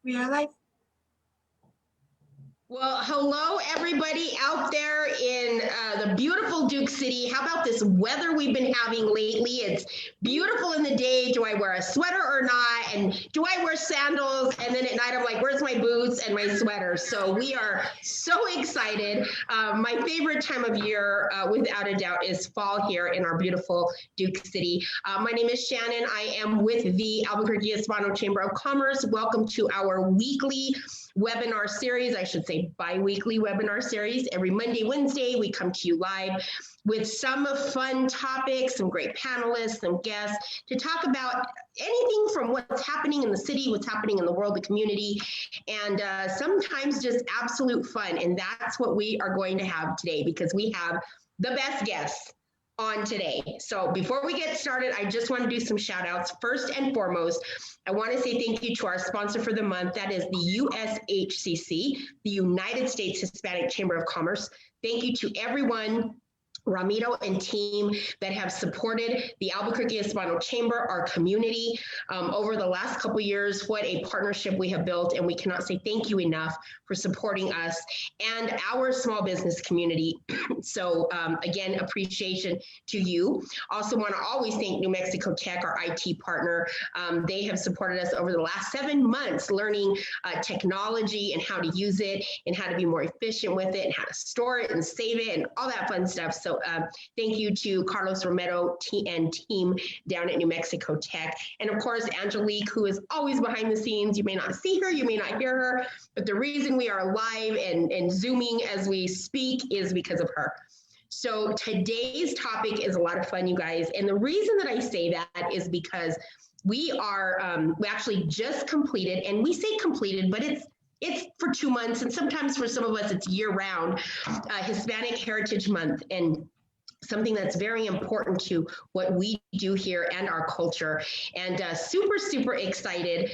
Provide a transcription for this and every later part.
We are live. Well, hello everybody out there in the beautiful Duke City. How about this weather we've been having lately? It's beautiful in the day. Do I wear a sweater or not? And do I wear sandals? And then at night I'm like, where's my boots and my sweater? So we are so excited. My favorite time of year, without a doubt, is fall here in our beautiful Duke City. My name is Shannon. I am with the Albuquerque Hispano Chamber of Commerce. Welcome to our weekly webinar series, I should say bi-weekly webinar series. Every Monday, Wednesday, we come to you live with some fun topics, some great panelists, some guests to talk about anything from what's happening in the city, what's happening in the world, the community, and sometimes just absolute fun. And that's what we are going to have today because we have the best guests on today. So before we get started, I just want to do some shout outs. First and foremost, I want to say thank you to our sponsor for the month. That is the USHCC, the United States Hispanic Chamber of Commerce. Thank you to everyone, Ramiro and team, that have supported the Albuquerque Hispano Chamber, our community, over the last couple of years. What a partnership we have built, and we cannot say thank you enough for supporting us and our small business community. So again, appreciation to you. Also want to always thank New Mexico Tech, our IT partner. They have supported us over the last 7 months, learning technology and how to use it and how to be more efficient with it and how to store it and save it and all that fun stuff. So thank you to Carlos Romero and team down at New Mexico Tech. And of course, Angelique, who is always behind the scenes. You may not see her, you may not hear her, but the reason we are live and Zooming as we speak is because of her. So today's topic is a lot of fun, you guys. And the reason that I say that is because we actually just completed, and we say completed, but it's for 2 months, and sometimes for some of us it's year round, Hispanic Heritage Month, and something that's very important to what we do here and our culture. And super, super excited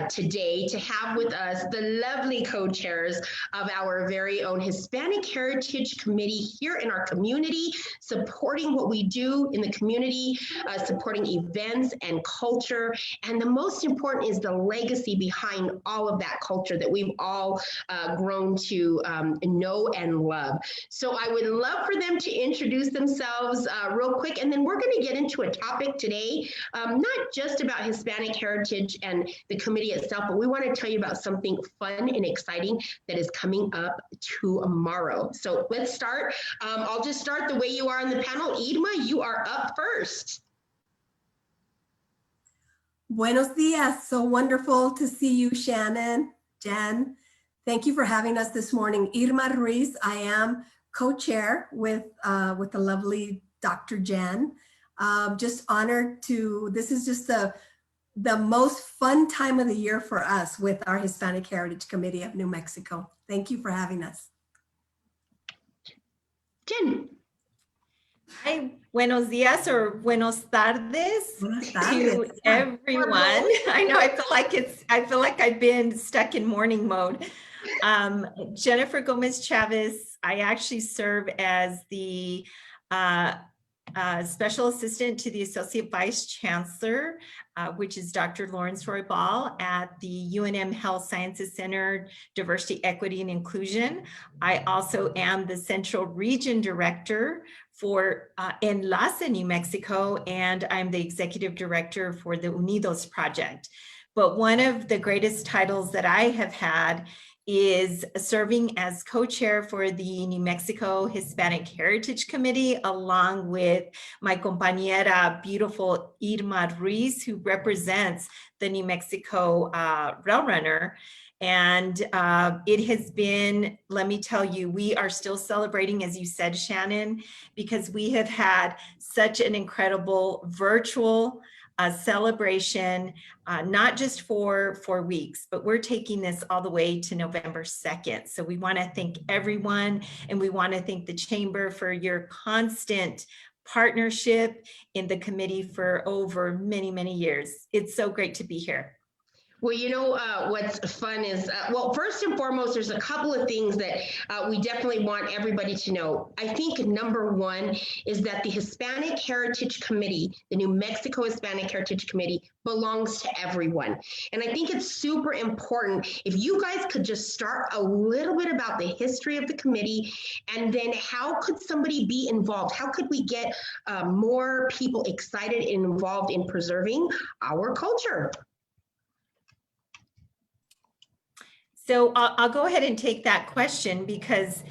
today to have with us the lovely co-chairs of our very own Hispanic Heritage Committee here in our community, supporting what we do in the community, supporting events and culture. And the most important is the legacy behind all of that culture that we've all grown to know and love. So I would love for them to introduce themselves real quick, and then we're going to get into a topic today, not just about Hispanic heritage and the committee itself, but we want to tell you about something fun and exciting that is coming up tomorrow. So let's start. I'll just start the way you are on the panel. Irma, you are up first. Buenos dias. So wonderful to see you, Shannon, Jen. Thank you for having us this morning. Irma Ruiz, I am co-chair with the lovely Dr. Jen. Just honored to, this is just the most fun time of the year for us with our Hispanic Heritage Committee of New Mexico. Thank you for having us. Jen. Hi, buenos dias or buenos tardes, to everyone. I know, I feel like I've been stuck in morning mode. Jennifer Gomez Chavez. I actually serve as the Special Assistant to the Associate Vice Chancellor, which is Dr. Lawrence Roybal at the UNM Health Sciences Center, Diversity, Equity, and Inclusion. I also am the Central Region Director for Enlace, New Mexico, and I'm the Executive Director for the Unidos Project. But one of the greatest titles that I have had is serving as co-chair for the New Mexico Hispanic Heritage Committee, along with my compañera, beautiful Irma Ruiz, who represents the New Mexico Rail Runner. And it has been, let me tell you, we are still celebrating, as you said, Shannon, because we have had such an incredible virtual celebration, not just for 4 weeks, but we're taking this all the way to November 2nd. So we want to thank everyone, and we want to thank the Chamber for your constant partnership in the committee for over many, many years. It's so great to be here. Well, what's fun is, well, first and foremost, there's a couple of things that we definitely want everybody to know. I think number one is that the Hispanic Heritage Committee, the New Mexico Hispanic Heritage Committee, belongs to everyone. And I think it's super important if you guys could just start a little bit about the history of the committee, and then how could somebody be involved? How could we get more people excited and involved in preserving our culture? So I'll go ahead and take that question, because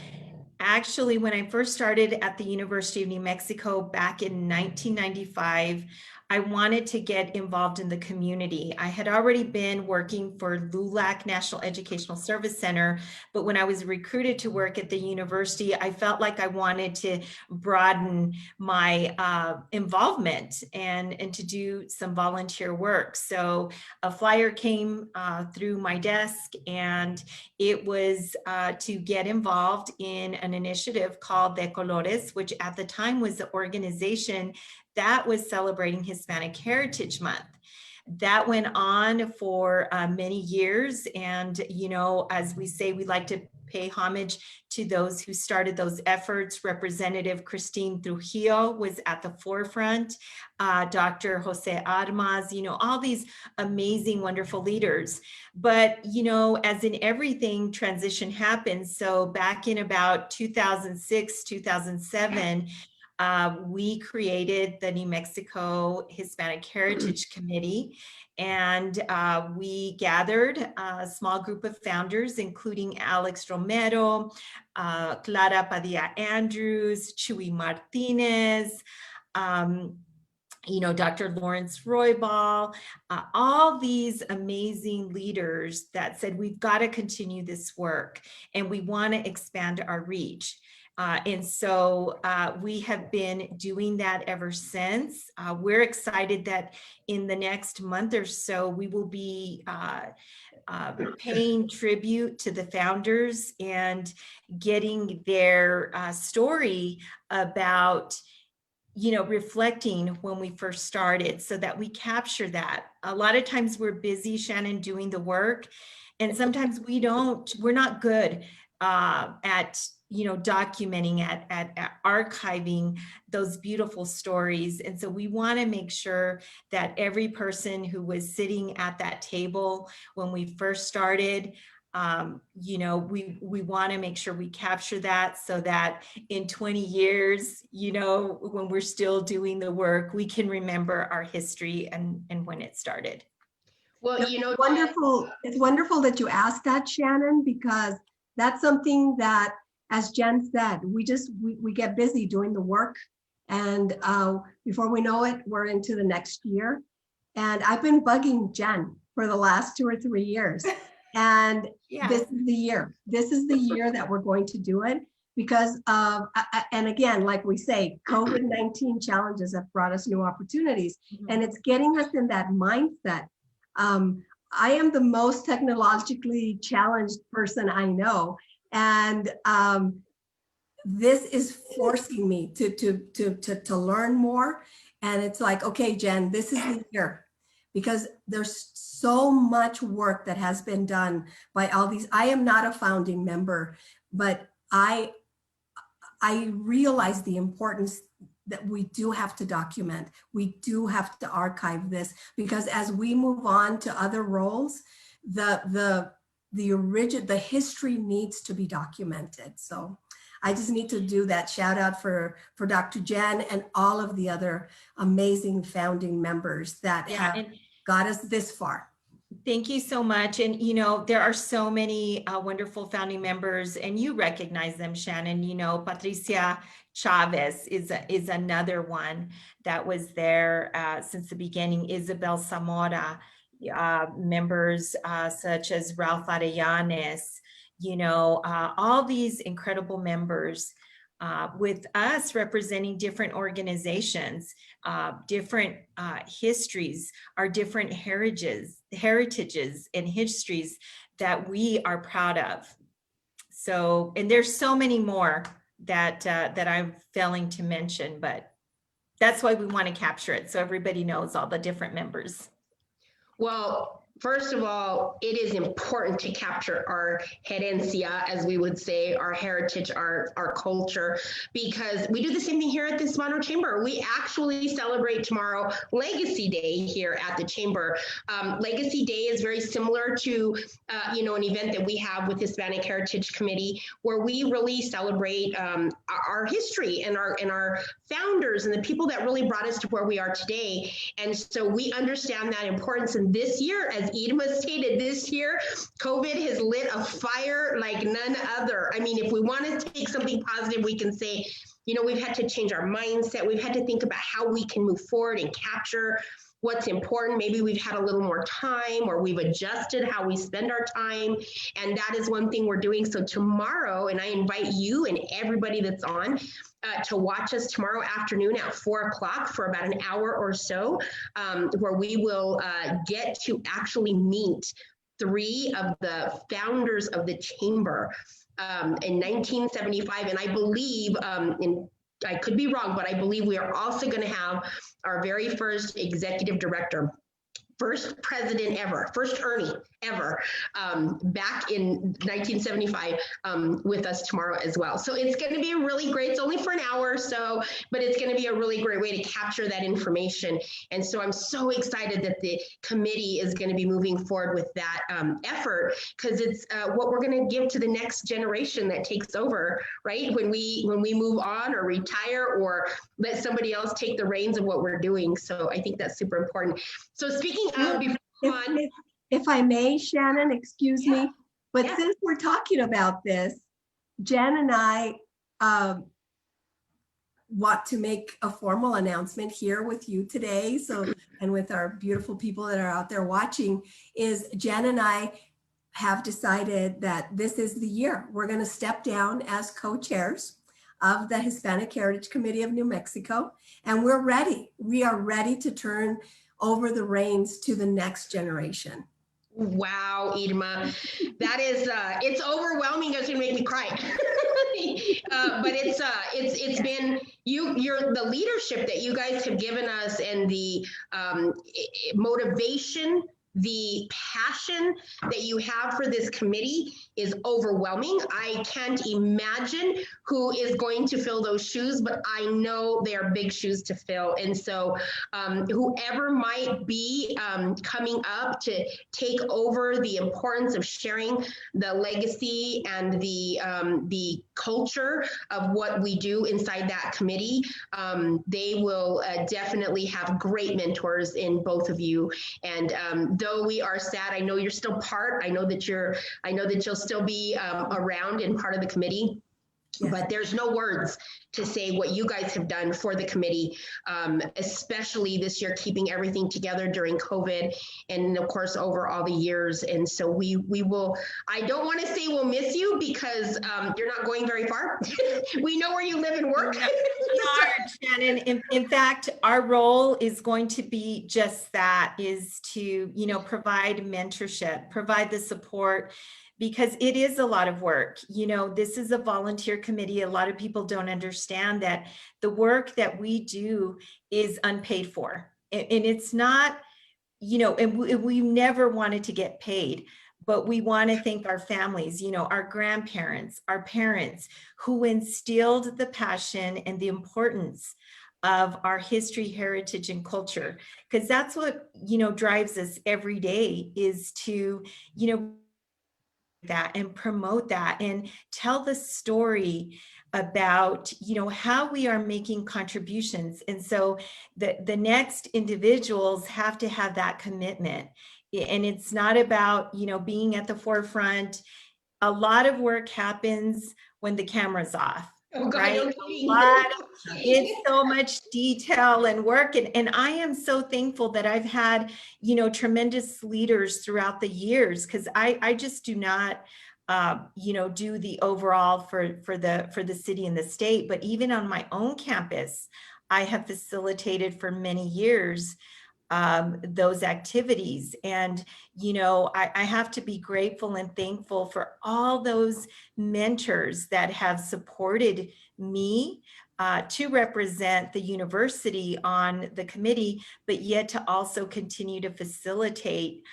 actually when I first started at the University of New Mexico back in 1995, I wanted to get involved in the community. I had already been working for LULAC, National Educational Service Center, but when I was recruited to work at the university, I felt like I wanted to broaden my involvement and to do some volunteer work. So a flyer came through my desk, and it was to get involved in an initiative called De Colores, which at the time was the organization that was celebrating Hispanic Heritage Month. That went on for many years. And, as we say, we like to pay homage to those who started those efforts. Representative Christine Trujillo was at the forefront, Dr. Jose Armas, all these amazing, wonderful leaders. But, as in everything, transition happens. So back in about 2006, 2007, we created the New Mexico Hispanic Heritage Committee, and we gathered a small group of founders, including Alex Romero, Clara Padilla Andrews, Chuy Martinez, Dr. Lawrence Roybal, all these amazing leaders that said, we've got to continue this work and we want to expand our reach. And so we have been doing that ever since. We're excited that in the next month or so, we will be paying tribute to the founders and getting their story about reflecting when we first started, so that we capture that. A lot of times we're busy, Shannon, doing the work, and sometimes we're not good at documenting, at archiving those beautiful stories. And so we want to make sure that every person who was sitting at that table when we first started, we want to make sure we capture that, so that in 20 years, when we're still doing the work, we can remember our history and when it started. Well, it's wonderful that you asked that, Shannon, because that's something that, as Jen said, we get busy doing the work, and before we know it, we're into the next year. And I've been bugging Jen for the last 2 or 3 years. And yeah, this is the year. This is the year that we're going to do it, because of, and again, like we say, COVID-19 challenges have brought us new opportunities, and it's getting us in that mindset. I am the most technologically challenged person I know, and this is forcing me to learn more. And it's like, okay, Jen, this is the year, because there's so much work that has been done by all these. I am not a founding member, but I realize the importance that we do have to document. We do have to archive this, because as we move on to other roles, the history needs to be documented. So I just need to do that shout out for Dr. Jen and all of the other amazing founding members that have got us this far. Thank you so much. And, there are so many wonderful founding members, and you recognize them, Shannon. Patricia Chavez is another one that was there since the beginning. Isabel Zamora, members such as Ralph Arellanes, all these incredible members with us representing different organizations, different histories, our different heritages and histories that we are proud of. So, and there's so many more that I'm failing to mention, but that's why we want to capture it, so everybody knows all the different members. Well, First of all, it is important to capture our herencia, as we would say, our heritage, our culture, because we do the same thing here at the Hispano Chamber. We actually celebrate tomorrow Legacy Day here at the Chamber. Legacy Day is very similar to, an event that we have with Hispanic Heritage Committee, where we really celebrate our history and our founders and the people that really brought us to where we are today. And so we understand that importance. And this year, as Irma stated, this year, COVID has lit a fire like none other. I mean, if we want to take something positive, we can say, we've had to change our mindset. We've had to think about how we can move forward and capture what's important. Maybe we've had a little more time, or we've adjusted how we spend our time. And that is one thing we're doing. So tomorrow, and I invite you and everybody that's on to watch us tomorrow afternoon at 4:00 for about an hour or so, where we will get to actually meet 3 of the founders of the Chamber in 1975. And I believe, I could be wrong, but I believe we are also going to have our very first executive director, first president ever, first Ernie ever, back in 1975 with us tomorrow as well. So it's going to be really great. It's only for an hour or so, but it's going to be a really great way to capture that information. And so I'm so excited that the committee is going to be moving forward with that effort, because it's what we're going to give to the next generation that takes over, right? When we move on or retire or let somebody else take the reins of what we're doing. So I think that's super important. So speaking of, if I may, Shannon, excuse me, but Yeah. since we're talking about this, Jen and I want to make a formal announcement here with you today. So, and with our beautiful people that are out there watching, is Jen and I have decided that this is the year we're going to step down as co-chairs of the Hispanic Heritage Committee of New Mexico. And we're ready. We are ready to turn over the reins to the next generation. Wow, Irma, that is it's overwhelming. It's gonna make me cry. But it's been you're the leadership that you guys have given us, and the motivation, the passion that you have for this committee is overwhelming. I can't imagine who is going to fill those shoes, but I know they are big shoes to fill. And so whoever might be coming up to take over the importance of sharing the legacy and the culture of what we do inside that committee, they will definitely have great mentors in both of you. And though we are sad, I know you're still part. I know that you'll still be around and part of the committee. Yeah. But there's no words to say what you guys have done for the committee, especially this year, keeping everything together during COVID, and of course over all the years. And so we will. I don't want to say we'll miss you, because you're not going very far. We know where you live and work. Shannon. In fact, our role is going to be just that: is to provide mentorship, provide the support. Because it is a lot of work. This is a volunteer committee. A lot of people don't understand that the work that we do is unpaid for. And it's not, and we never wanted to get paid, but we want to thank our families, our grandparents, our parents, who instilled the passion and the importance of our history, heritage, and culture. Because that's what, drives us every day, is to, that and promote that and tell the story about how we are making contributions. And so the next individuals have to have that commitment. And it's not about being at the forefront. A lot of work happens when the camera's off. Oh, God, right? It's so much detail and work. And I am so thankful that I've had, tremendous leaders throughout the years, because I just do not, do the overall for the city and the state. But even on my own campus, I have facilitated for many years those activities. And, I have to be grateful and thankful for all those mentors that have supported me to represent the university on the committee, but yet to also continue to facilitate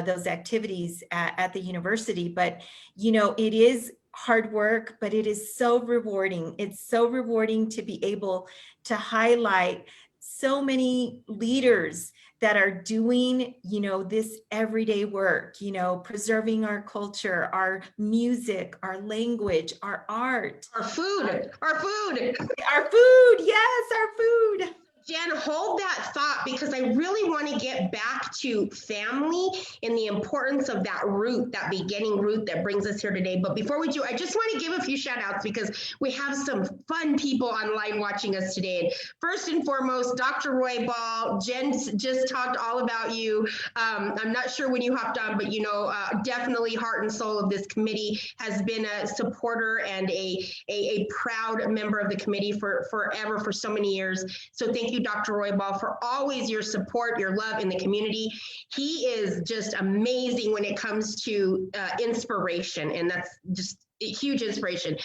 those activities at the university. But, you know, it is hard work, but it is so rewarding. It's so rewarding to be able to highlight so many leaders that are doing, you know, this everyday work, you know, preserving our culture, our music, our language, our art. Our food, our food. Our food, yes, our food. Jen, hold that thought, because I really want to get back to family and the importance of that root, that beginning root that brings us here today. But before we do, I just want to give a few shout outs, because we have some fun people online watching us today. And first and foremost, Dr. Roy Ball. Jen just talked all about you. I'm not sure when you hopped on, but you know, definitely heart and soul of this committee, has been a supporter and a proud member of the committee for forever, for so many years. So thank you, Dr. Roy Ball, for always your support, your love in the community. He is just amazing when it comes to inspiration, and that's just a huge inspiration.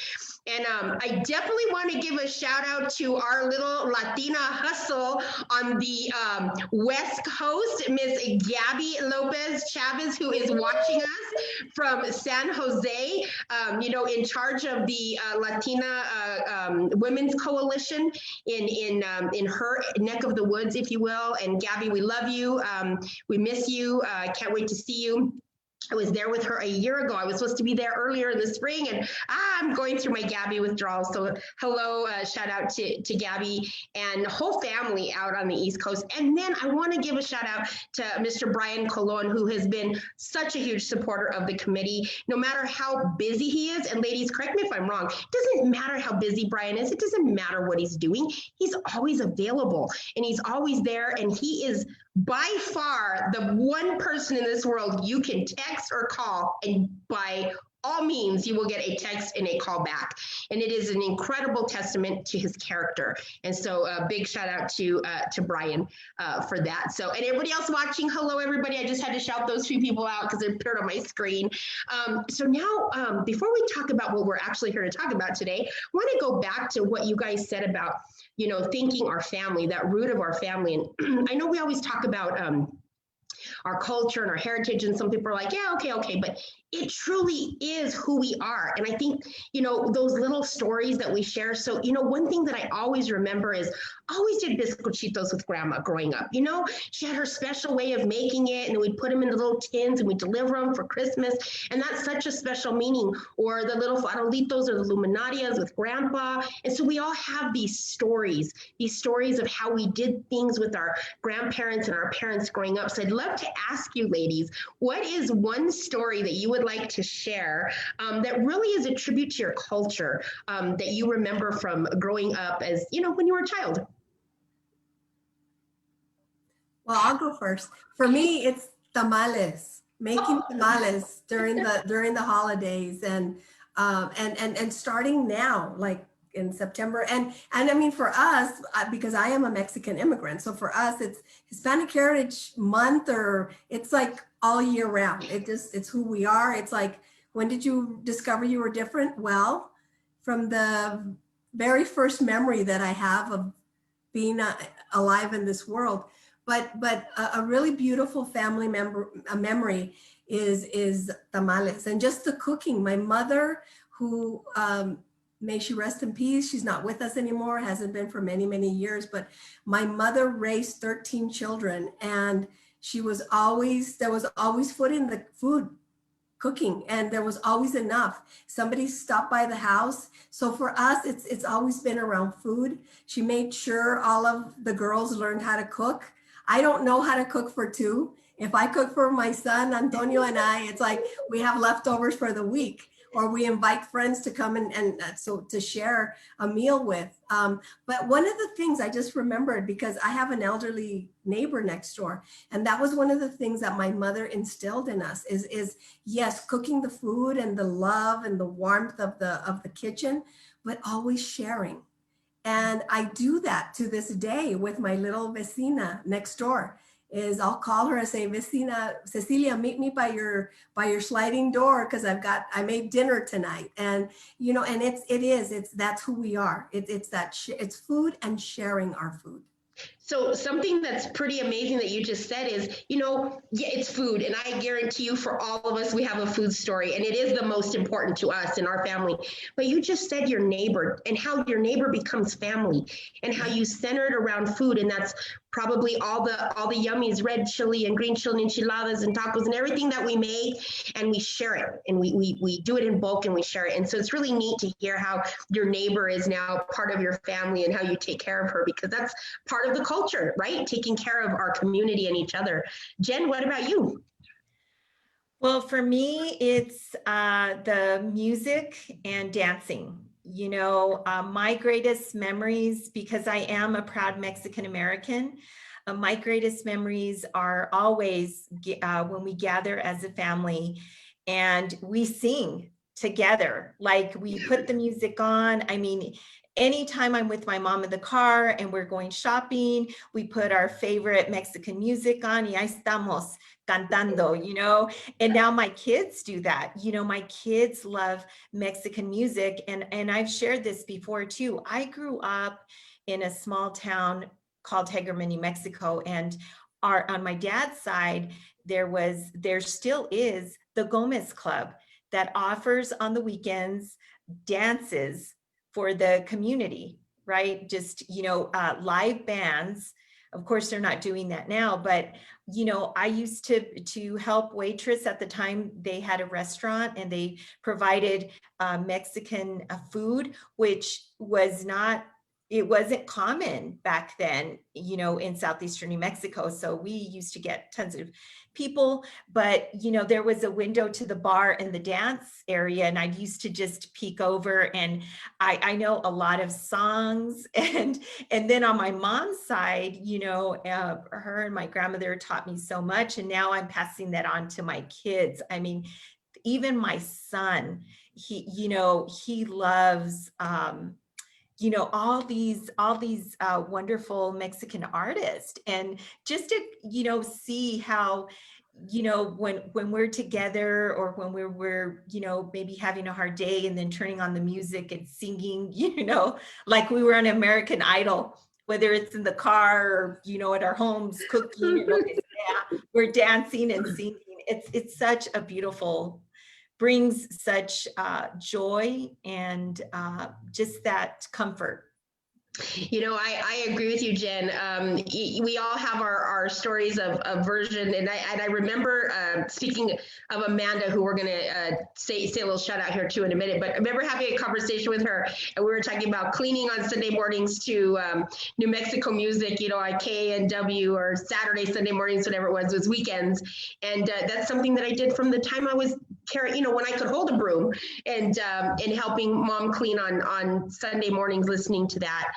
And I definitely want to give a shout out to our little Latina hustle on the West Coast, Miss Gabby Lopez Chavez, who is watching us from San Jose, you know, in charge of the Latina Women's Coalition in her neck of the woods, if you will. And Gabby, we love you. We miss you. Can't wait to see you. I was there with her a year ago. I was supposed to be there earlier in the spring, and I'm going through my Gabby withdrawal. So hello, shout out to Gabby and the whole family out on the East Coast. And then I want to give a shout out to Mr. Brian Colon, who has been such a huge supporter of the committee, no matter how busy he is. And ladies, correct me if I'm wrong. It doesn't matter how busy Brian is. It doesn't matter what he's doing. He's always available, and he's always there. And he is by far the one person in this world you can text or call, and by all means, you will get a text and a call back. And it is an incredible testament to his character. And so a big shout out to Brian for that. So, and everybody else watching, hello, everybody. I just had to shout those few people out because they appeared on my screen. So now, before we talk about what we're actually here to talk about today, I want to go back to what you guys said about, you know, thanking our family, that root of our family. And I know we always talk about our culture and our heritage, and some people are like, yeah, okay, but it truly is who we are. And I think, you know, those little stories that we share. So, you know, one thing that I always remember is I always did bizcochitos with grandma growing up. You know, she had her special way of making it, and we'd put them in the little tins and we'd deliver them for Christmas. And that's such a special meaning. Or the little farolitos or the luminarias with grandpa. And so we all have these stories of how we did things with our grandparents and our parents growing up. So I'd love to ask you ladies, what is one story that you would like to share that really is a tribute to your culture that you remember from growing up as, you know, when you were a child? Well, I'll go first. For me, it's tamales, making tamales during the holidays, and starting now, like in September. And I mean, for us, because I am a Mexican immigrant, so for us, it's Hispanic Heritage Month, or it's like all year round. It's who we are. It's like, when did you discover you were different? Well, from the very first memory that I have of being alive in this world. But a really beautiful family memory is tamales, and just the cooking. My mother, who may she rest in peace, she's not with us anymore, hasn't been for many, many years, but my mother raised 13 children, and there was always food in the food cooking, and there was always enough. Somebody stopped by the house. So for us, it's always been around food. She made sure all of the girls learned how to cook. I don't know how to cook for two. If I cook for my son, Antonio, and I, it's like we have leftovers for the week, or we invite friends to come and so to share a meal with. But one of the things I just remembered, because I have an elderly neighbor next door, and that was one of the things that my mother instilled in us is yes, cooking the food and the love and the warmth of the kitchen, but always sharing. And I do that to this day with my little vecina next door. Is I'll call her and say, Vecina Cecilia, meet me by your sliding door, because I made dinner tonight. And you know, and that's who we are. It's food and sharing our food. So something that's pretty amazing that you just said is, yeah, it's food. And I guarantee you for all of us, we have a food story and it is the most important to us in our family. But you just said your neighbor and how your neighbor becomes family and how you center it around food. And that's probably all the yummies, red chili and green chili enchiladas and tacos and everything that we make, and we share it and we do it in bulk and we share it. And so it's really neat to hear how your neighbor is now part of your family and how you take care of her, because that's part of the culture, right? Taking care of our community and each other. Jen, what about you? Well, for me, it's the music and dancing. My greatest memories, because I am a proud Mexican American, my greatest memories are always when we gather as a family and we sing together. Like, we put the music on. I mean, anytime I'm with my mom in the car and we're going shopping, we put our favorite Mexican music on. Y ahí estamos cantando, and now my kids do that. My kids love Mexican music. And I've shared this before too. I grew up in a small town called Hagerman, New Mexico. And on my dad's side, there still is the Gomez Club that offers on the weekends dances for the community, right? Just, live bands. Of course, they're not doing that now, but I used to help waitress at the time. They had a restaurant and they provided Mexican food, which wasn't common back then, in southeastern New Mexico. So we used to get tons of people, but there was a window to the bar and the dance area, and I used to just peek over, and I know a lot of songs. And then on my mom's side, her and my grandmother taught me so much, and now I'm passing that on to my kids. I mean, even my son, he loves all these wonderful Mexican artists, and just to see how when we're together, or when we're maybe having a hard day, and then turning on the music and singing, like we were on American Idol, whether it's in the car or at our homes cooking, yeah, we're dancing and singing. It's such a beautiful, brings such joy and just that comfort. I agree with you, Jen. We all have our stories of version, and I remember speaking of Amanda, who we're going to say a little shout out here too in a minute. But I remember having a conversation with her, and we were talking about cleaning on Sunday mornings to New Mexico music, like K&W, or Saturday, Sunday mornings, whatever it was weekends, and that's something that I did from the time I was carrying, when I could hold a broom, and helping mom clean on Sunday mornings, listening to that.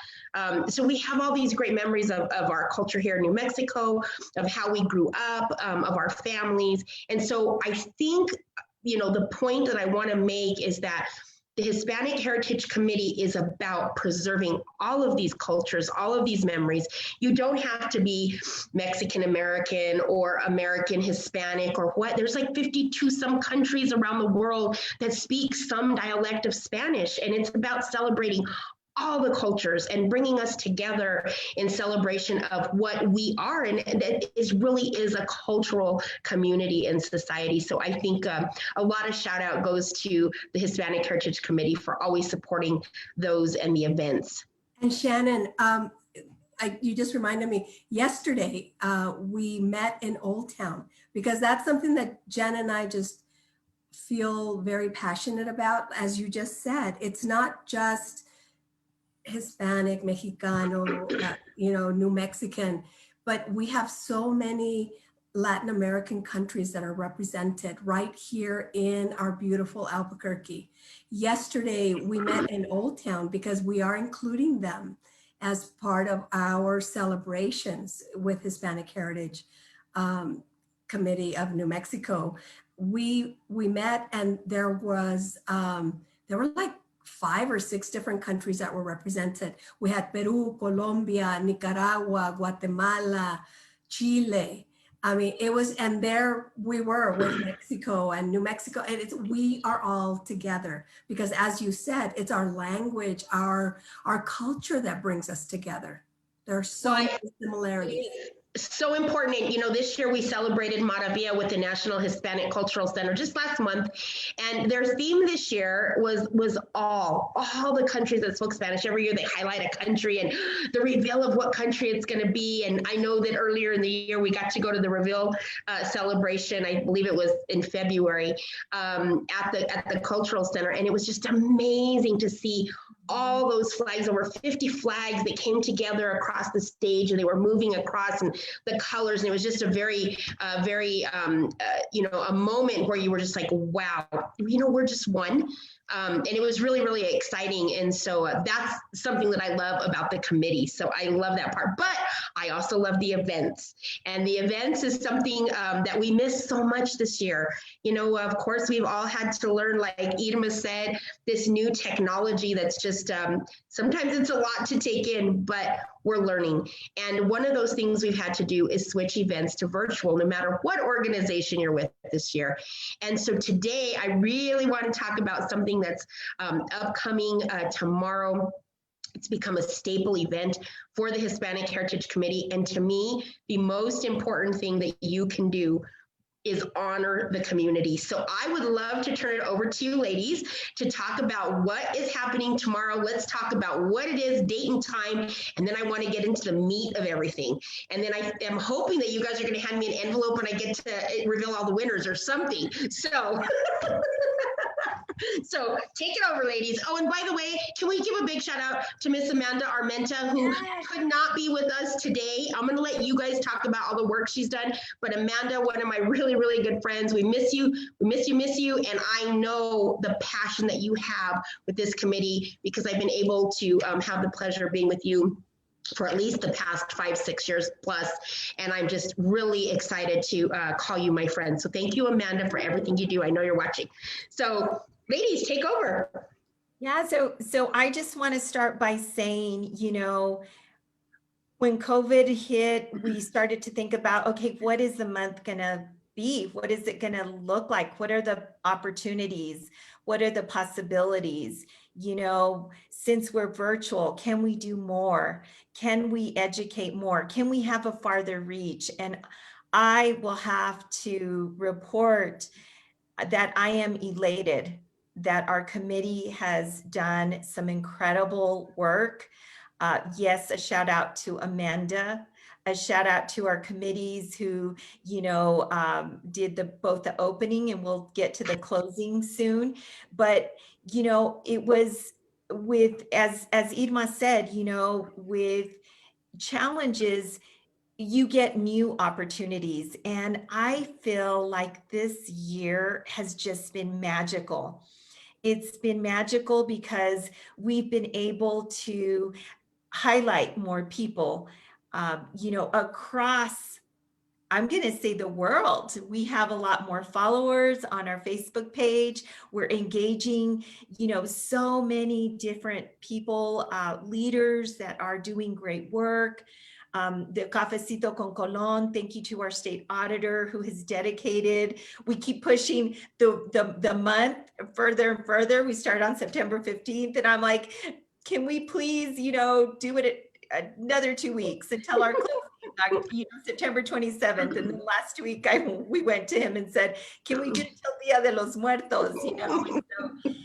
So we have all these great memories of our culture here in New Mexico, of how we grew up, of our families. And so I think, the point that I want to make is that the Hispanic Heritage Committee is about preserving all of these cultures, all of these memories. You don't have to be Mexican American or American Hispanic or what. There's like 52 some countries around the world that speak some dialect of Spanish, and it's about celebrating all the cultures and bringing us together in celebration of what we are, and that really is a cultural community and society. So I think a lot of shout out goes to the Hispanic Heritage Committee for always supporting those and the events. And Shannon, you just reminded me, yesterday we met in Old Town, because that's something that Jen and I just feel very passionate about. As you just said, it's not just Hispanic, Mexicano, New Mexican, but we have so many Latin American countries that are represented right here in our beautiful Albuquerque. Yesterday, we met in Old Town because we are including them as part of our celebrations with Hispanic Heritage Committee of New Mexico. We met, and there were like 5 or 6 different countries that were represented. We had Peru, Colombia, Nicaragua, Guatemala, Chile. I mean, it was, and there we were with Mexico and New Mexico, and we are all together because, as you said, it's our language, our culture that brings us together. There are so Right. many similarities. So important. And, you know, this year we celebrated Maravilla with the National Hispanic Cultural Center just last month. And their theme this year was all the countries that spoke Spanish. Every year they highlight a country and the reveal of what country it's going to be. And I know that earlier in the year we got to go to the reveal celebration. I believe it was in February at the Cultural Center. And it was just amazing to see all those flags, over 50 flags that came together across the stage, and they were moving across, and the colors. And it was just a very, you know, a moment where you were just like, wow, you know, we're just one. And it was really, really exciting. And so that's something that I love about the committee. So I love that part. But I also love the events. And the events is something that we missed so much this year. You know, of course, we've all had to learn, like Irma said, this new technology that's just, sometimes it's a lot to take in, but we're learning. And one of those things we've had to do is switch events to virtual, no matter what organization you're with this year. And so today, I really want to talk about something that's upcoming tomorrow. It's become a staple event for the Hispanic Heritage Committee. And to me, the most important thing that you can do is honor the community. So I would love to turn it over to you ladies to talk about what is happening tomorrow. Let's talk about what it is, date and time, and then I want to get into the meat of everything. And then I am hoping that you guys are going to hand me an envelope and I get to reveal all the winners or something. So so take it over, ladies. Oh, and by the way, can we give a big shout out to Miss Amanda Armenta, who could not be with us today. I'm going to let you guys talk about all the work she's done. But Amanda, one of my really, really good friends, we miss you. We miss you. And I know the passion that you have with this committee, because I've been able to have the pleasure of being with you for at least the past 5-6 years plus. And I'm just really excited to call you my friend. So thank you, Amanda, for everything you do. I know you're watching. So ladies, take over. Yeah, so I just want to start by saying, you know, when COVID hit, we started to think about, okay, what is the month going to be? What is it going to look like? What are the opportunities? What are the possibilities? You know, since we're virtual, can we do more? Can we educate more? Can we have a farther reach? And I will have to report that I am elated that our committee has done some incredible work. Yes, a shout out to Amanda, a shout out to our committees who, you know, did both the opening, and we'll get to the closing soon. But, you know, it was with, as Irma said, you know, with challenges, you get new opportunities. And I feel like this year has just been magical. It's been magical because we've been able to highlight more people, you know, across, I'm going to say, the world. We have a lot more followers on our Facebook page. We're engaging, you know, so many different people, leaders that are doing great work. The Cafecito con Colón, thank you to our state auditor who has dedicated. We keep pushing the month further and further. We start on September 15th, and I'm like, can we please, you know, do it another 2 weeks until our closing, you know, September 27th. And then last week we went to him and said, can we do it till Dia de los Muertos, you know? And so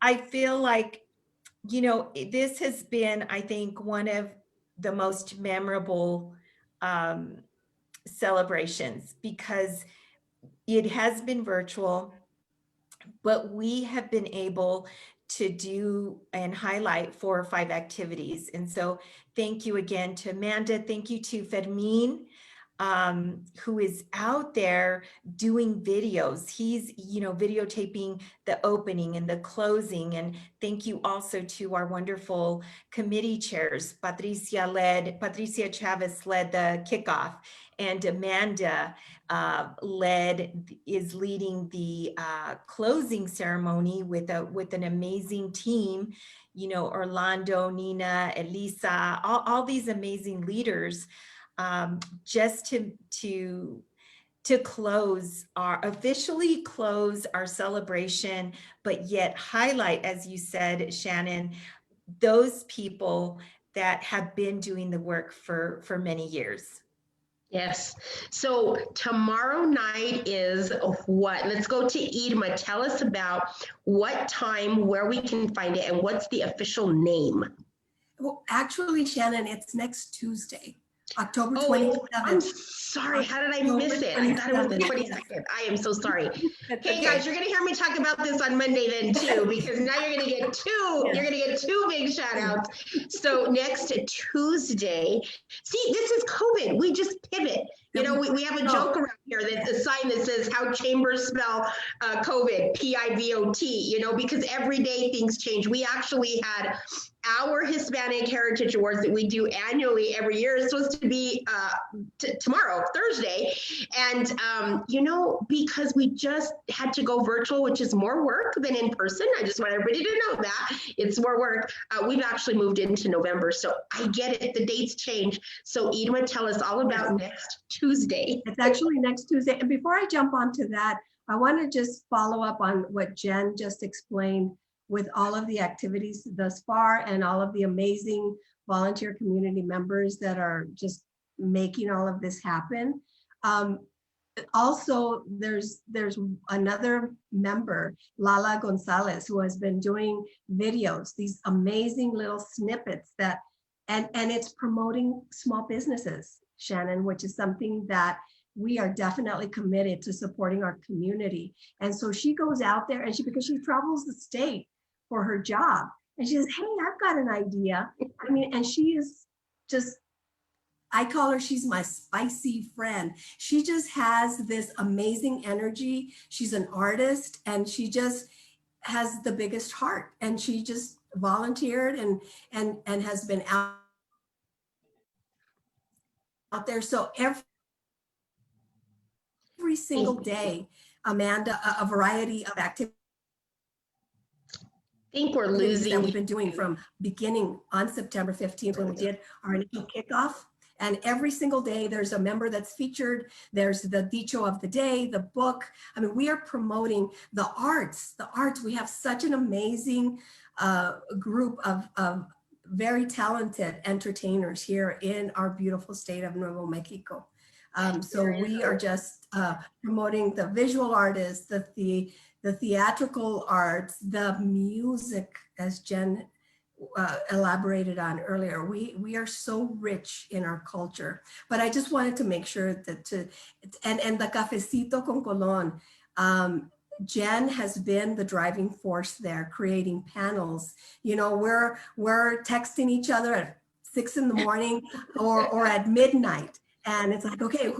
I feel like, you know, this has been, I think, one of the most memorable celebrations, because it has been virtual, but we have been able to do and highlight 4 or 5 activities. And so thank you again to Amanda. Thank you to Fermin, who is out there doing videos. He's, you know, videotaping the opening and the closing. And thank you also to our wonderful committee chairs. Patricia Chavez led the kickoff, and Amanda is leading the closing ceremony with an amazing team. You know, Orlando, Nina, Elisa, all these amazing leaders. Just to officially close our celebration, but yet highlight, as you said, Shannon, those people that have been doing the work for many years. Yes. So tomorrow night is what? Let's go to Irma. Tell us about what time, where we can find it, and what's the official name. Well, actually, Shannon, it's next Tuesday, October Oh, 27th. I'm sorry. How did I miss it? I thought it was the 22nd. I am so sorry. Okay, guys, you're gonna hear me talk about this on Monday then too, because now you're gonna get two big shout outs. So next Tuesday, see, this is COVID. We just pivot. You know, we have a joke around here that's a sign that says how chambers spell COVID, PIVOT, you know, because every day things change. We actually had our Hispanic Heritage Awards that we do annually every year is supposed to be tomorrow, Thursday. And, you know, because we just had to go virtual, which is more work than in person. I just want everybody to know that it's more work. We've actually moved into November. So I get it. The dates change. So Irma, tell us all about next Tuesday. It's actually next Tuesday. And before I jump onto that, I want to just follow up on what Jen just explained with all of the activities thus far and all of the amazing volunteer community members that are just making all of this happen. Also, there's another member, Lala Gonzalez, who has been doing videos, these amazing little snippets that, and it's promoting small businesses, Shannon, which is something that we are definitely committed to supporting our community. And so she goes out there and because she travels the state for her job, and she says, hey, I've got an idea. I mean, and she is just, I call her, she's my spicy friend. She just has this amazing energy. She's an artist and she just has the biggest heart, and she just volunteered and has been out there. So every single day, Amanda, a variety of activities think we're losing that we've been doing from beginning on September 15th when we did our initial kickoff. And every single day there's a member that's featured. There's the dicho of the day, the book. I mean, we are promoting the arts. We have such an amazing group of very talented entertainers here in our beautiful state of Nuevo Mexico. So we are just promoting the visual artists, the theatrical arts, the music, as Jen elaborated on earlier. We are so rich in our culture. But I just wanted to make sure that and the Cafecito con Colon, Jen has been the driving force there, creating panels. You know, we're texting each other at 6 in the morning or at midnight. And it's like, okay,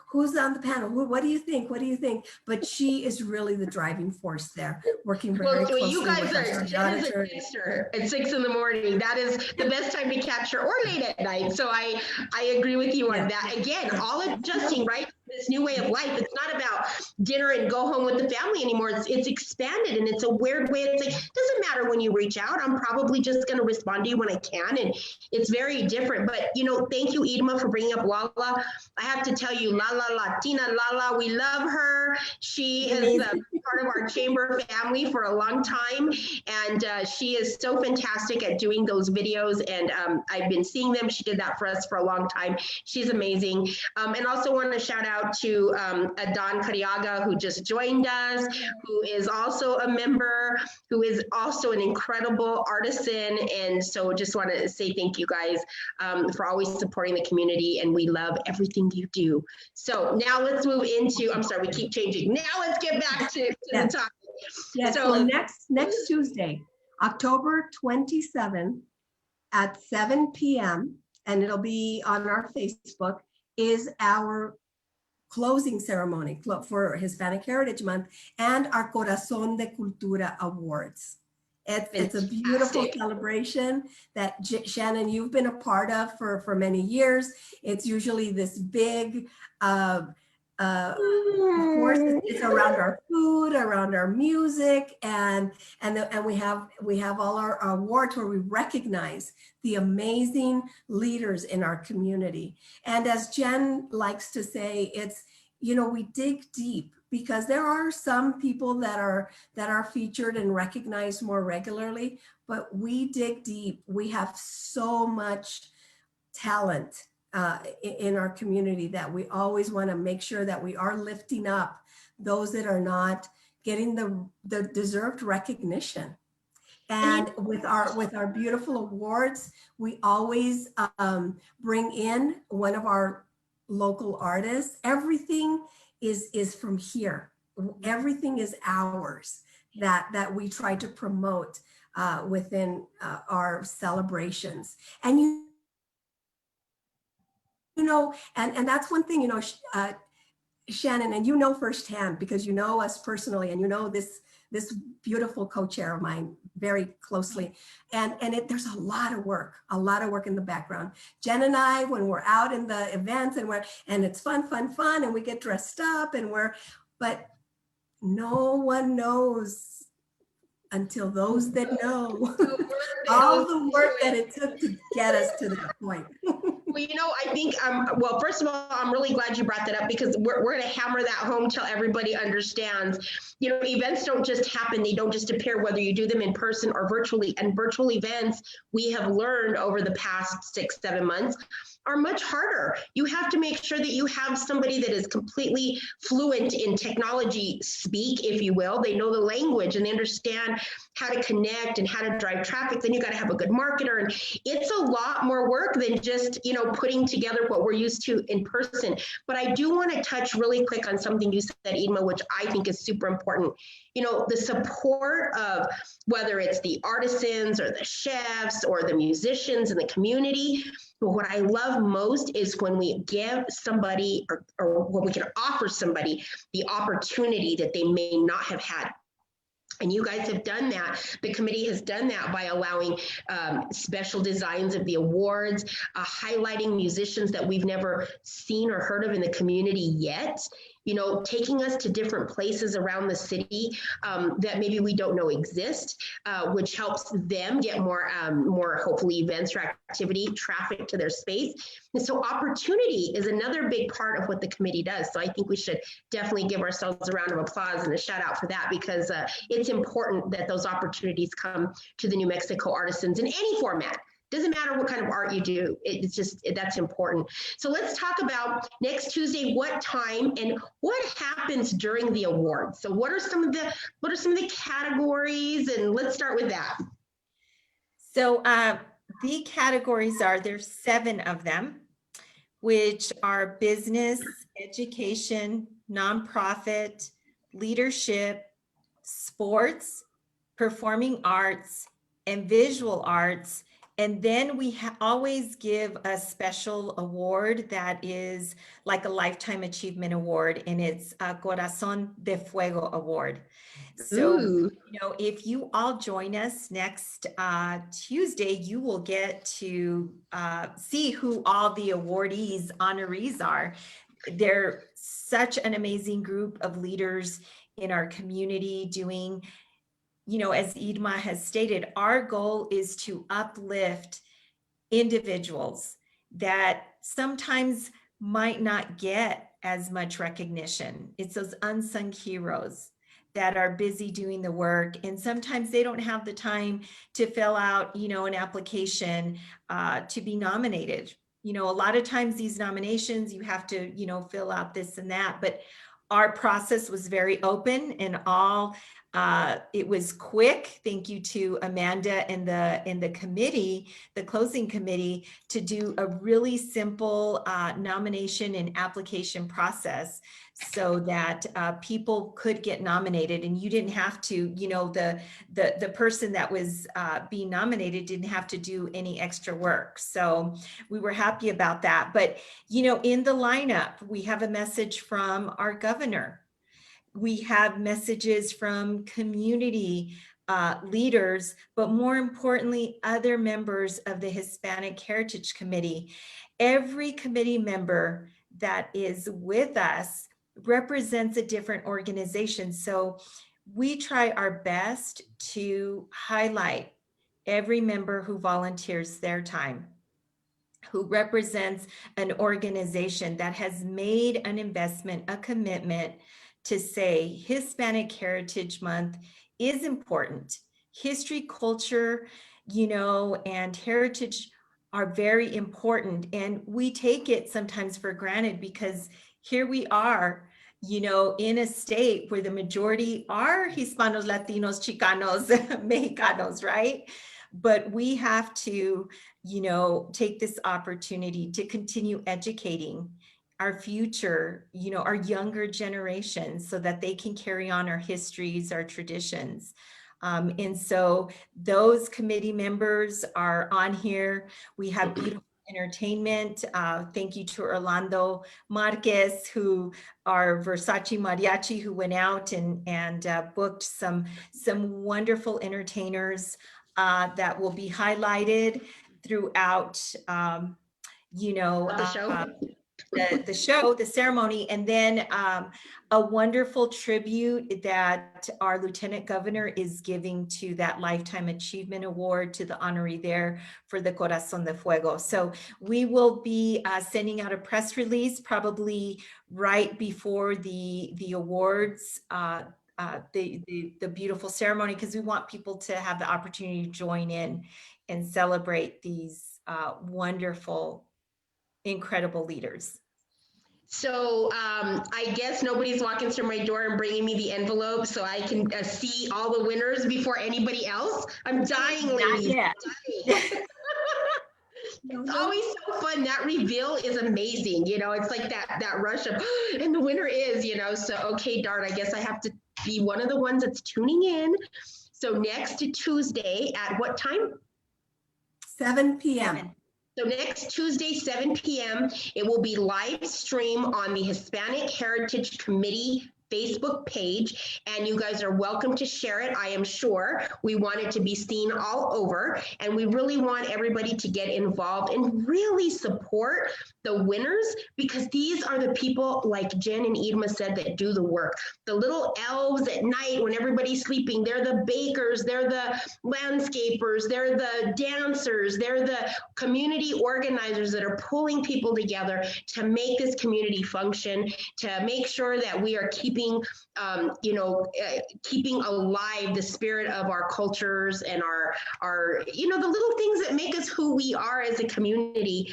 who's on the panel? What do you think? What do you think? But she is really the driving force there, working very closely you guys with are, Jen is a texter at 6 in the morning. That is the best time to catch her, or late at night. So I agree with you on that. Again, all adjusting, right? This new way of life. It's not about dinner and go home with the family anymore. It's expanded, and it's a weird way. It's like, doesn't matter when you reach out. I'm probably just going to respond to you when I can. And it's very different. But, you know, thank you, Irma, for bringing up Lala. I have to tell you, Lala Latina Lala, we love her. She is part of our chamber family for a long time. And she is so fantastic at doing those videos. And I've been seeing them. She did that for us for a long time. She's amazing. And also want to shout out to Adon Cariaga, who just joined us, who is also a member, who is also an incredible artisan. And so just want to say thank you guys for always supporting the community, and we love everything you do. So now let's move into, I'm sorry, we keep changing. Now let's get back to the topic. Yes, so next Tuesday, October 27th at 7 p.m., and it'll be on our Facebook, is our closing ceremony for Hispanic Heritage Month and our Corazon de Cultura Awards. It's a beautiful celebration that Shannon, you've been a part of for many years. It's usually this big, of course, it's around our food, around our music, and we have all our awards where we recognize the amazing leaders in our community. And as Jen likes to say, it's, you know, we dig deep because there are some people that are featured and recognized more regularly, but we dig deep. We have so much talent in our community that we always want to make sure that we are lifting up those that are not getting the deserved recognition. And with our beautiful awards, we always bring in one of our local artists. Everything is from here. Everything is ours that we try to promote within our celebrations. And you know, and that's one thing, you know, Shannon, and you know firsthand because you know us personally, and you know this beautiful co-chair of mine very closely. And there's a lot of work in the background. Jen and I, when we're out in the events and it's fun, and we get dressed up but no one knows until those that know all the work that it took to get us to that point. Well, you know, I think, well, first of all, I'm really glad you brought that up because we're going to hammer that home till everybody understands. You know, events don't just happen. They don't just appear, whether you do them in person or virtually. And virtual events, we have learned over the past 6-7 months, are much harder. You have to make sure that you have somebody that is completely fluent in technology speak, if you will. They know the language and they understand how to connect and how to drive traffic. Then you got to have a good marketer. And it's a lot more work than just, you know, putting together what we're used to in person. But I do want to touch really quick on something you said, Idma, which I think is super important. You know, the support of whether it's the artisans or the chefs or the musicians in the community. But what I love most is when we give somebody or when we can offer somebody the opportunity that they may not have had. And you guys have done that. The committee has done that by allowing special designs of the awards, highlighting musicians that we've never seen or heard of in the community yet. You know, taking us to different places around the city that maybe we don't know exist, which helps them get more hopefully events or activity, traffic to their space. And so opportunity is another big part of what the committee does. So I think we should definitely give ourselves a round of applause and a shout out for that, because it's important that those opportunities come to the New Mexico artisans in any format. Doesn't matter what kind of art you do. It's just, that's important. So let's talk about next Tuesday, what time and what happens during the awards. So what are some of the categories? And let's start with that. So the categories there's 7 of them, which are business, education, nonprofit, leadership, sports, performing arts, and visual arts. And then we always give a special award that is like a Lifetime Achievement Award, and it's a Corazon de Fuego Award. So, you know, if you all join us next Tuesday, you will get to see who all the honorees are. They're such an amazing group of leaders in our community doing, you know, as Idma has stated, our goal is to uplift individuals that sometimes might not get as much recognition. It's those unsung heroes that are busy doing the work, and sometimes they don't have the time to fill out, you know, an application to be nominated. You know, a lot of times these nominations, you have to, you know, fill out this and that, but our process was very open and it was quick. Thank you to Amanda and the committee, the closing committee, to do a really simple nomination and application process so that people could get nominated, and you didn't have to, you know, the person that was being nominated didn't have to do any extra work. So we were happy about that. But, you know, in the lineup, we have a message from our governor. We have messages from community leaders, but more importantly, other members of the Hispanic Heritage Committee. Every committee member that is with us represents a different organization. So we try our best to highlight every member who volunteers their time, who represents an organization that has made an investment, a commitment to say Hispanic Heritage Month is important. History, culture, and heritage are very important. And we take it sometimes for granted because here we are, in a state where the majority are Hispanos, Latinos, Chicanos, Mexicanos, right? But we have to, take this opportunity to continue educating our future, our younger generations so that they can carry on our histories, our traditions. And so those committee members are on here. We have beautiful entertainment. Thank you to Orlando Marquez, who our Versace Mariachi, who went out and booked some wonderful entertainers that will be highlighted throughout, The show. the show, the ceremony, and then a wonderful tribute that our Lieutenant Governor is giving to that Lifetime Achievement Award to the honoree there for the Corazon de Fuego. So we will be sending out a press release probably right before the awards, the beautiful ceremony, because we want people to have the opportunity to join in and celebrate these wonderful, incredible leaders. So I guess nobody's walking through my door and bringing me the envelope so I can see all the winners before anybody else. I'm dying, ladies. Not yet. It's always so fun. That reveal is amazing. It's like that rush of, and the winner is, so, okay, darn, I guess I have to be one of the ones that's tuning in. So next Tuesday at what time? 7 p.m. So next Tuesday, 7 p.m., it will be live stream on the Hispanic Heritage Committee Facebook page, and you guys are welcome to share it. I am sure we want it to be seen all over, and we really want everybody to get involved and really support the winners, because these are the people, like Jen and Irma said, that do the work. The little elves at night when everybody's sleeping, they're the bakers, they're the landscapers, they're the dancers, they're the community organizers that are pulling people together to make this community function, to make sure that we are keeping alive the spirit of our cultures and our the little things that make us who we are as a community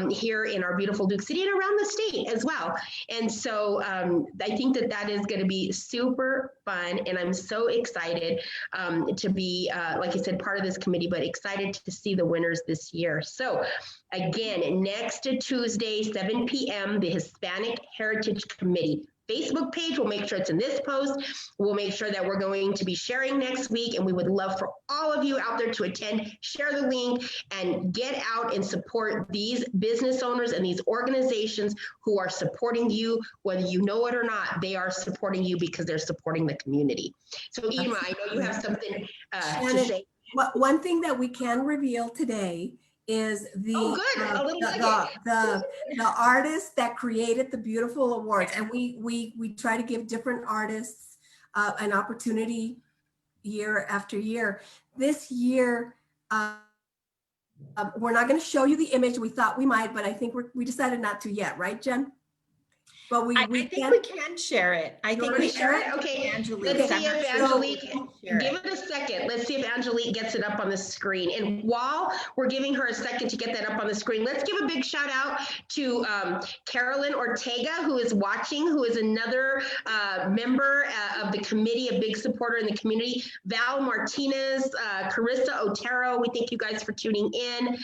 here in our beautiful Duke City and around the state as well. And so I think that is going to be super fun, and I'm so excited to be, like I said, part of this committee, but excited to see the winners this year. So again, next Tuesday, 7 p.m., the Hispanic Heritage Committee Facebook page. We'll make sure it's in this post. We'll make sure that we're going to be sharing next week, and we would love for all of you out there to attend, share the link, and get out and support these business owners and these organizations who are supporting you, whether you know it or not. They are supporting you because they're supporting the community. So Irma, I know you have something to say. One thing that we can reveal today is the artist that created the beautiful awards, and we try to give different artists an opportunity year after year. This year, we're not going to show you the image. We thought we might, but I think we decided not to yet, right, Jen? But I think we can share it. I think we share it. Okay, Angelique. Let's see if Angelique, give it a second. Let's see if Angelique gets it up on the screen. And while we're giving her a second to get that up on the screen, let's give a big shout out to Carolyn Ortega, who is watching, who is another member of the committee, a big supporter in the community. Val Martinez, Carissa Otero, we thank you guys for tuning in.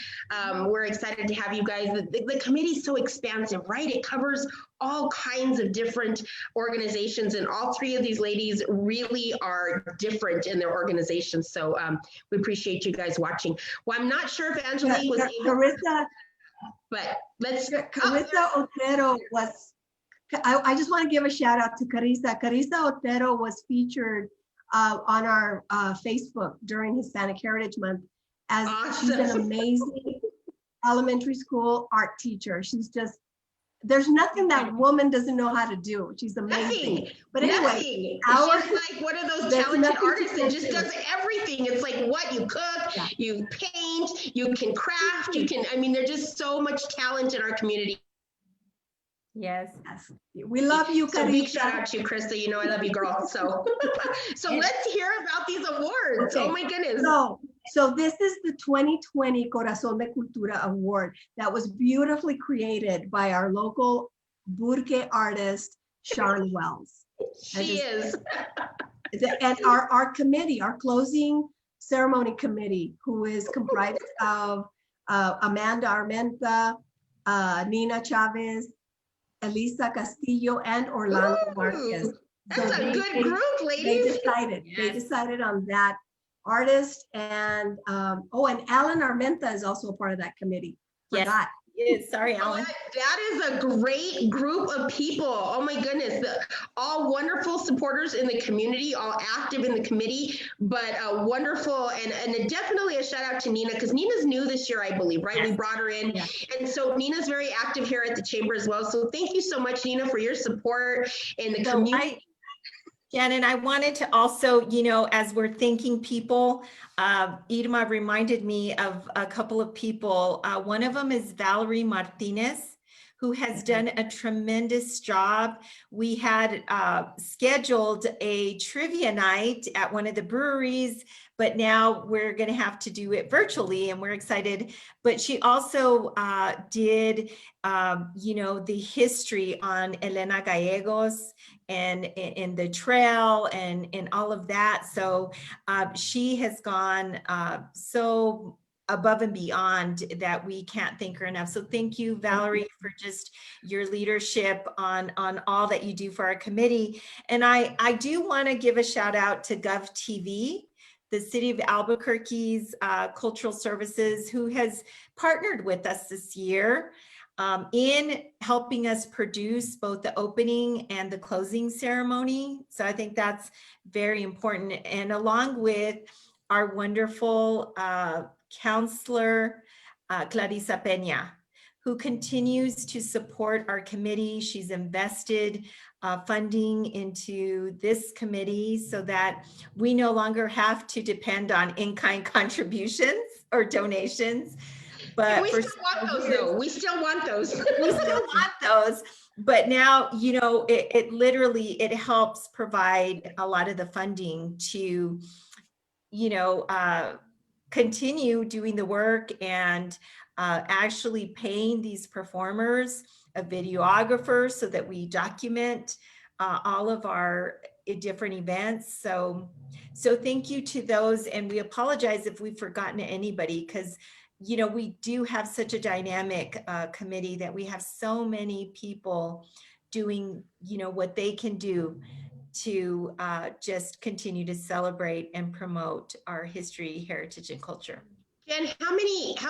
We're excited to have you guys. The committee is so expansive, right? It covers all kinds of different organizations, and all three of these ladies really are different in their organizations. So we appreciate you guys watching. Well, I'm not sure if Angelique was able, Carissa, but let's. Carissa Otero was. I just want to give a shout out to Carissa. Carissa Otero was featured on our Facebook during Hispanic Heritage Month as She's an amazing elementary school art teacher. She's just. There's nothing that woman doesn't know how to do. She's amazing. Nothing. But anyway, she's like one of those talented artists that just does everything. It's like what you cook, you paint, you can craft, you can. I mean, there's just so much talent in our community. Yes. Yes. We love you, So big shout Carita. out to you, Krista. You know I love you, girl. So, so let's hear about these awards. Okay. Oh my goodness. So this is the 2020 Corazon de Cultura Award that was beautifully created by our local Burke artist, Sharon Wells. She is. And our committee, our closing ceremony committee, who is comprised of Amanda Armenta, Nina Chavez, Elisa Castillo, and Orlando Marquez. Ooh, that's a good group, They ladies. decided on that artist, and oh, and Alan Armenta is also a part of that committee. Yes. Forgot. Yes. Sorry, Alan. That is a great group of people. Oh my goodness. All wonderful supporters in the community, all active in the committee, but wonderful. And definitely a shout out to Nina, because Nina's new this year, I believe, right? Yes. We brought her in. Yes. And so Nina's very active here at the chamber as well. So thank you so much, Nina, for your support in the community. Shannon, I wanted to also, you know, as we're thanking people, Irma reminded me of a couple of people. One of them is Valerie Martinez, who has done a tremendous job. We had scheduled a trivia night at one of the breweries, but now we're going to have to do it virtually, and we're excited. But she also did, you know, the history on Elena Gallegos and the trail and all of that. So she has gone so above and beyond that we can't thank her enough. So thank you, Valerie, for just your leadership on all that you do for our committee. And I do want to give a shout out to GovTV, the City of Albuquerque's Cultural Services, who has partnered with us this year in helping us produce both the opening and the closing ceremony. So I think that's very important. And along with our wonderful counselor, Clarissa Peña, who continues to support our committee. She's invested funding into this committee so that we no longer have to depend on in-kind contributions or donations. But we still want those, though. We still want those. We still want those. But now, you know, it literally, it helps provide a lot of the funding to, you know, continue doing the work and actually paying these performers a videographer so that we document all of our different events. So thank you to those. And we apologize if we've forgotten anybody, because you know, we do have such a dynamic committee that we have so many people doing, you know, what they can do to just continue to celebrate and promote our history, heritage, and culture. Jen, how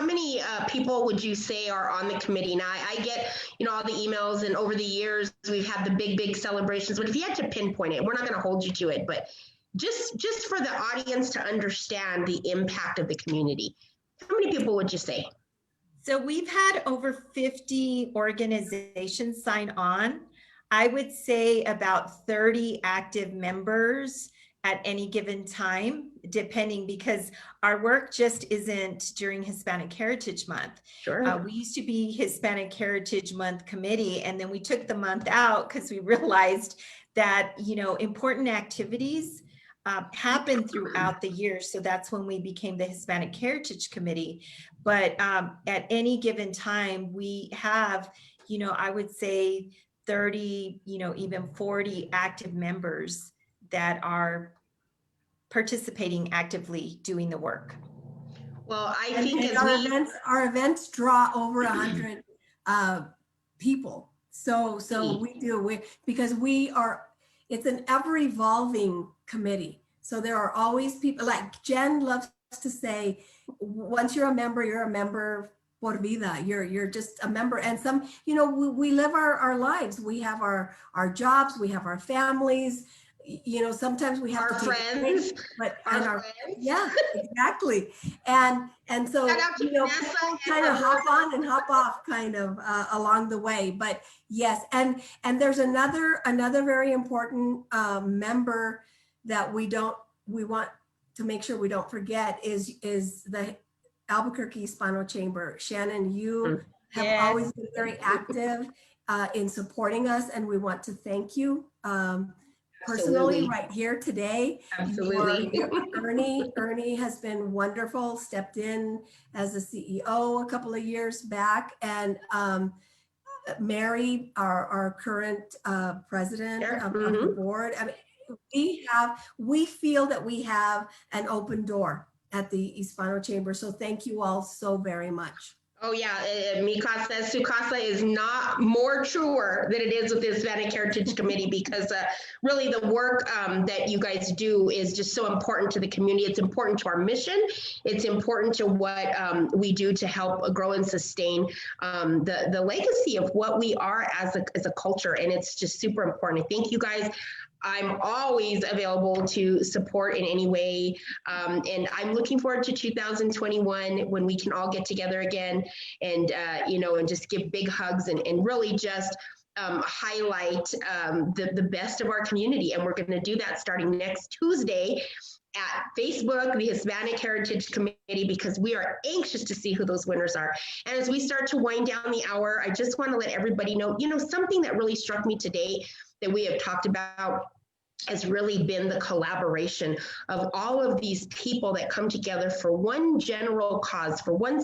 many people would you say are on the committee? Now, I get, you know, all the emails, and over the years we've had the big celebrations. But if you had to pinpoint it, we're not going to hold you to it, but just for the audience to understand the impact of the community, how many people would you say? So we've had over 50 organizations sign on. I would say about 30 active members at any given time, depending, because our work just isn't during Hispanic Heritage Month. Sure. We used to be Hispanic Heritage Month committee, and then we took the month out because we realized that, you know, important activities happen throughout the year. So that's when we became the Hispanic Heritage Committee. But at any given time, we have, you know, I would say 30, you know, even 40 active members that are participating actively doing the work. Well, I think and our events draw over 100 people. So we do, because it's an ever evolving committee. So there are always people, like Jen loves to say, once you're a member por vida. You're just a member. And some, you know, we live our lives. We have our jobs, we have our families. You know, sometimes we have our to friends, but our and our friends. Yeah, exactly. And so, you know, kind of hop on and hop off kind of along the way. But yes, and there's another very important member that we want to make sure we don't forget is the Albuquerque Hispano Chamber. Shannon, you have always been very active in supporting us, and we want to thank you personally Absolutely. right here today. Absolutely. Ernie has been wonderful, stepped in as the CEO a couple of years back, and Mary, our current president of the board. I mean, we feel that we have an open door at the Hispano Chamber. So thank you all so very much. Oh yeah, mi casa, su casa is not more truer than it is with the Hispanic Heritage Committee, because really the work that you guys do is just so important to the community. It's important to our mission. It's important to what we do to help grow and sustain the legacy of what we are as a culture, and it's just super important. Thank you guys. I'm always available to support in any way. And I'm looking forward to 2021 when we can all get together again and, and just give big hugs and really just highlight the best of our community. And we're going to do that starting next Tuesday at Facebook, the Hispanic Heritage Committee, because we are anxious to see who those winners are. And as we start to wind down the hour, I just want to let everybody know, something that really struck me today that we have talked about has really been the collaboration of all of these people that come together for one general cause, for one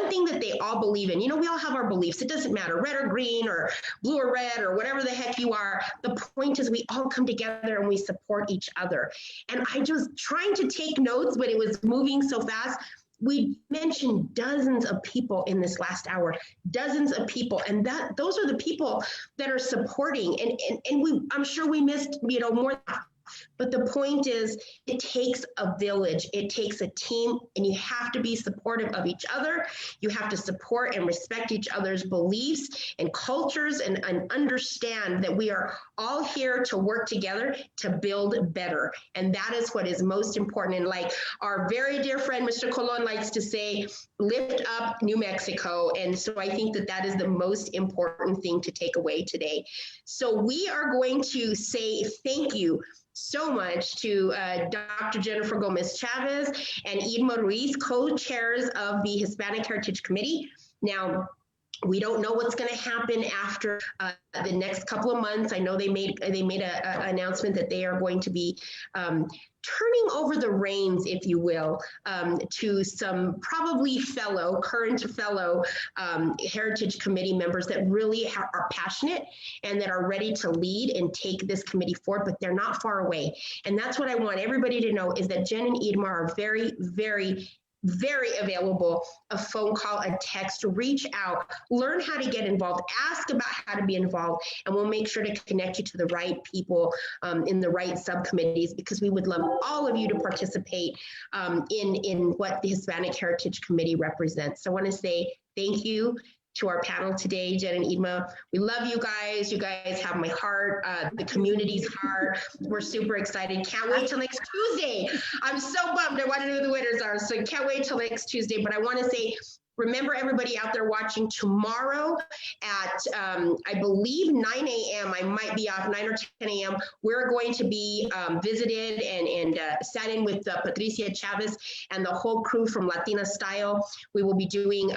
thing that they all believe in. We all have our beliefs. It doesn't matter, red or green or blue or red or whatever the heck you are. The point is we all come together and we support each other. And I just trying to take notes, but it was moving so fast. We mentioned dozens of people in this last hour, dozens of people, and those are the people that are supporting. And I'm sure we missed, more than that. But the point is, it takes a village, it takes a team, and you have to be supportive of each other. You have to support and respect each other's beliefs and cultures and understand that we are all here to work together to build better. And that is what is most important. And like our very dear friend, Mr. Colon likes to say, lift up New Mexico. And so I think that is the most important thing to take away today. So we are going to say thank you so much to Dr. Jennifer Gomez-Chavez and Irma Ruiz, co-chairs of the Hispanic Heritage Committee. Now, we don't know what's going to happen after the next couple of months. I know they made an announcement that they are going to be turning over the reins, if you will, to some probably current fellow Heritage Committee members that really are passionate and that are ready to lead and take this committee forward, but they're not far away. And that's what I want everybody to know, is that Jen and Irma are very, very, very available. A phone call, a text, reach out, learn how to get involved, ask about how to be involved, and we'll make sure to connect you to the right people in the right subcommittees, because we would love all of you to participate in what the Hispanic Heritage Committee represents. So I want to say thank you to our panel today, Jen and Irma. We love you guys. You guys have my heart, the community's heart. We're super excited. Can't wait till next Tuesday. I'm so bummed. I want to know who the winners are, so can't wait till next Tuesday. But I want to say, remember everybody out there watching, tomorrow at, I believe 9 a.m., I might be off, 9 or 10 a.m., we're going to be visited and sat in with Patricia Chavez and the whole crew from Latina Style. We will be doing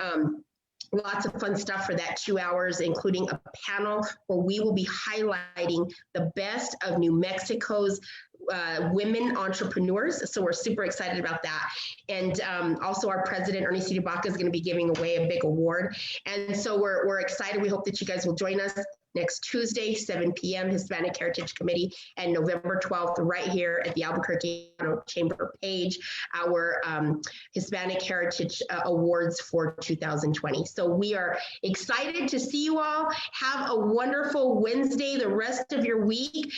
lots of fun stuff for that 2 hours, including a panel where we will be highlighting the best of New Mexico's women entrepreneurs. So we're super excited about that. And also our president, Ernie Baca, is going to be giving away a big award. And so we're excited. We hope that you guys will join us next Tuesday, 7 p.m., Hispanic Heritage Committee, and November 12th, right here at the Albuquerque Chamber page, our Hispanic Heritage Awards for 2020. So we are excited to see you all. Have a wonderful Wednesday, the rest of your week.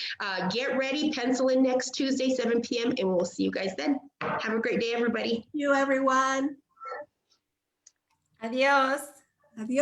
Get ready, pencil in next Tuesday, 7 p.m., and we'll see you guys then. Have a great day, everybody. Thank you, everyone. Adios. Adios.